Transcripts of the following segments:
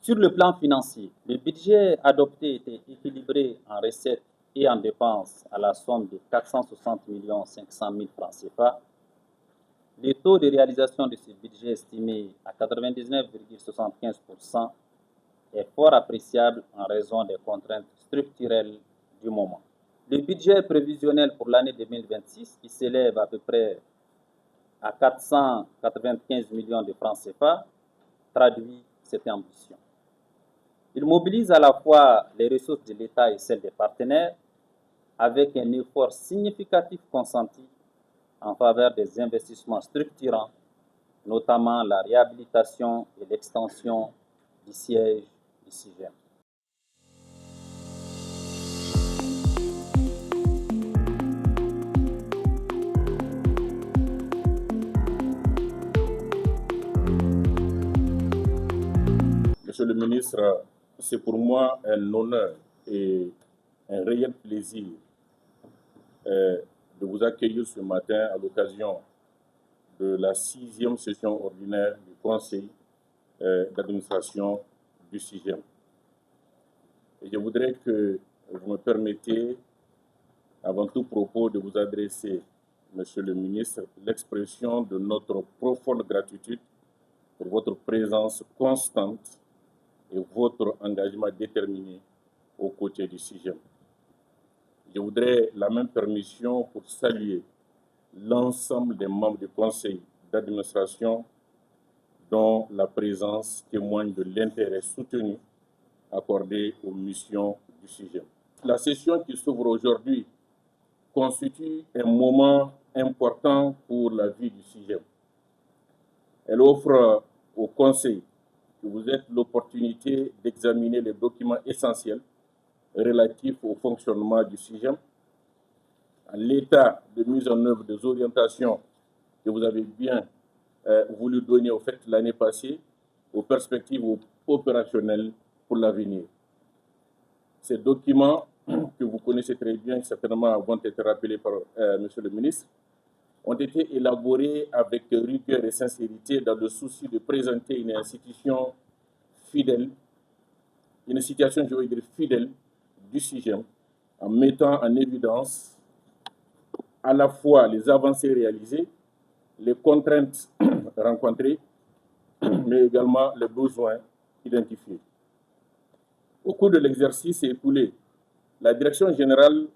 Sur le plan financier, le budget adopté était équilibré en recettes et en dépenses à la somme de 460 500 000 francs CFA. Le taux de réalisation de ce budget estimé à 99,75% est fort appréciable en raison des contraintes structurelles du moment. Le budget prévisionnel pour l'année 2026, qui s'élève à peu près à 495 millions de francs CFA, traduit cette ambition. Il mobilise à la fois les ressources de l'État et celles des partenaires, avec un effort significatif consenti en faveur des investissements structurants, notamment la réhabilitation et l'extension du siège du CIGEM. Monsieur le ministre, c'est pour moi un honneur et un réel plaisir de vous accueillir ce matin à l'occasion de la 6e session ordinaire du Conseil d'administration du CIGEM. Et je voudrais que vous me permettiez, avant tout propos, de vous adresser, Monsieur le ministre, l'expression de notre profonde gratitude pour votre présence constante et votre engagement déterminé aux côtés du CIGEM. Je voudrais la même permission pour saluer l'ensemble des membres du conseil d'administration dont la présence témoigne de l'intérêt soutenu accordé aux missions du CIGEM. La session qui s'ouvre aujourd'hui constitue un moment important pour la vie du CIGEM. Elle offre au conseil que vous êtes l'opportunité d'examiner les documents essentiels relatifs au fonctionnement du CIGEM, à l'état de mise en œuvre des orientations que vous avez bien voulu donner au fait l'année passée, aux perspectives opérationnelles pour l'avenir. Ces documents que vous connaissez très bien, certainement vont être rappelés par Monsieur le ministre, ont été élaborés avec rigueur et sincérité dans le souci de présenter une institution fidèle, une situation, je veux dire, fidèle du CIGEM, en mettant en évidence à la fois les avancées réalisées, les contraintes rencontrées, mais également les besoins identifiés. Au cours de l'exercice écoulé, la direction générale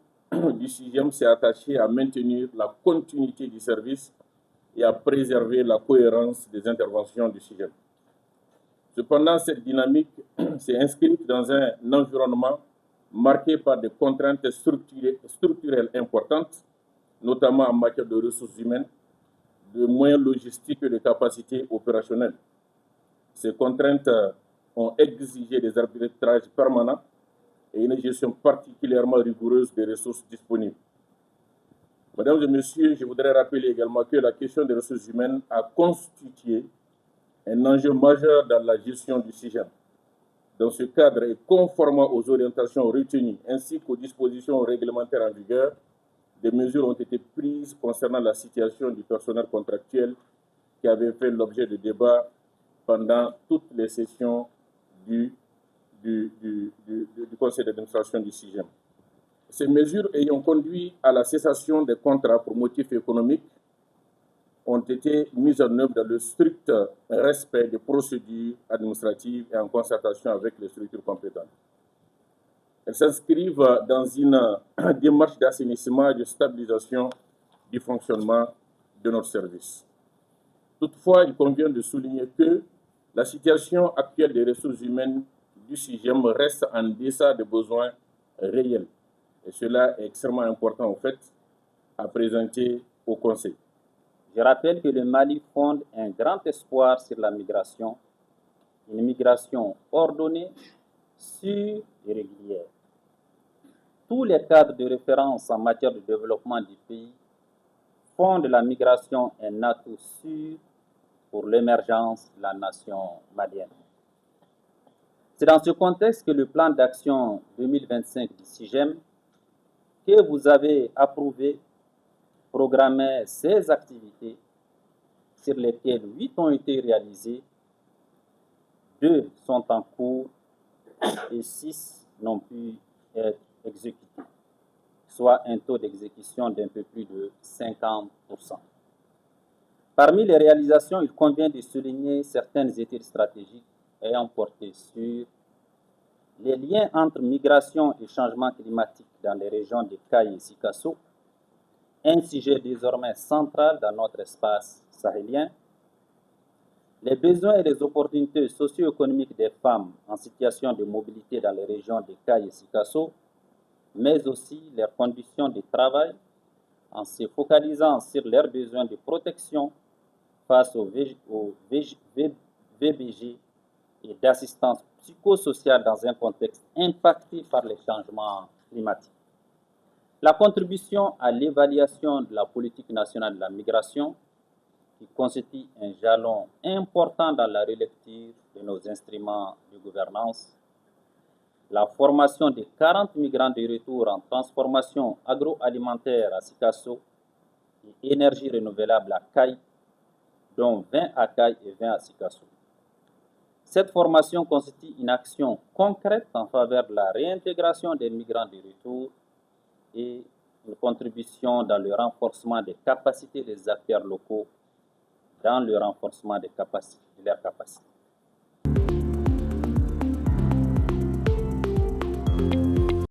du CIGEM s'est attachée à maintenir la continuité du service et à préserver la cohérence des interventions du CIGEM. Cependant, cette dynamique s'est inscrite dans un environnement marqué par des contraintes structurelles importantes, notamment en matière de ressources humaines, de moyens logistiques et de capacités opérationnelles. Ces contraintes ont exigé des arbitrages permanents et une gestion particulièrement rigoureuse des ressources disponibles. Mesdames et messieurs, je voudrais rappeler également que la question des ressources humaines a constitué un enjeu majeur dans la gestion du CIGEM. Dans ce cadre, et conformément aux orientations retenues ainsi qu'aux dispositions réglementaires en vigueur, des mesures ont été prises concernant la situation du personnel contractuel qui avait fait l'objet de débats pendant toutes les sessions du conseil d'administration du CIGEM. Ces mesures ayant conduit à la cessation des contrats pour motifs économiques ont été mises en œuvre dans le strict respect des procédures administratives et en concertation avec les structures compétentes. Elles s'inscrivent dans une démarche d'assainissement et de stabilisation du fonctionnement de notre service. Toutefois, il convient de souligner que la situation actuelle des ressources humaines du CIGEM reste en deçà des besoins réels. Et cela est extrêmement important, en fait, à présenter au Conseil. Je rappelle que le Mali fonde un grand espoir sur la migration, une migration ordonnée, sûre et régulière. Tous les cadres de référence en matière de développement du pays font de la migration un atout sûr pour l'émergence de la nation malienne. C'est dans ce contexte que le plan d'action 2025 du CIGEM, que vous avez approuvé, programmait 16 activités, sur lesquelles 8 ont été réalisées, 2 sont en cours et 6 n'ont pu être exécutés, soit un taux d'exécution d'un peu plus de 50%. Parmi les réalisations, il convient de souligner certaines études stratégiques ayant porté sur les liens entre migration et changement climatique dans les régions de Caille et Sikasso, un sujet désormais central dans notre espace sahélien, les besoins et les opportunités socio-économiques des femmes en situation de mobilité dans les régions de Caille et Sikasso, mais aussi leurs conditions de travail en se focalisant sur leurs besoins de protection face au VBG et d'assistance psychosociale dans un contexte impacté par les changements climatiques. La contribution à l'évaluation de la politique nationale de la migration, qui constitue un jalon important dans la relecture de nos instruments de gouvernance, la formation de 40 migrants de retour en transformation agroalimentaire à Sikasso et énergie renouvelable à Caille, dont 20 à Caille et 20 à Sikasso. Cette formation constitue une action concrète en faveur de la réintégration des migrants de retour et une contribution dans le renforcement des capacités des acteurs locaux, dans le renforcement de leurs capacités.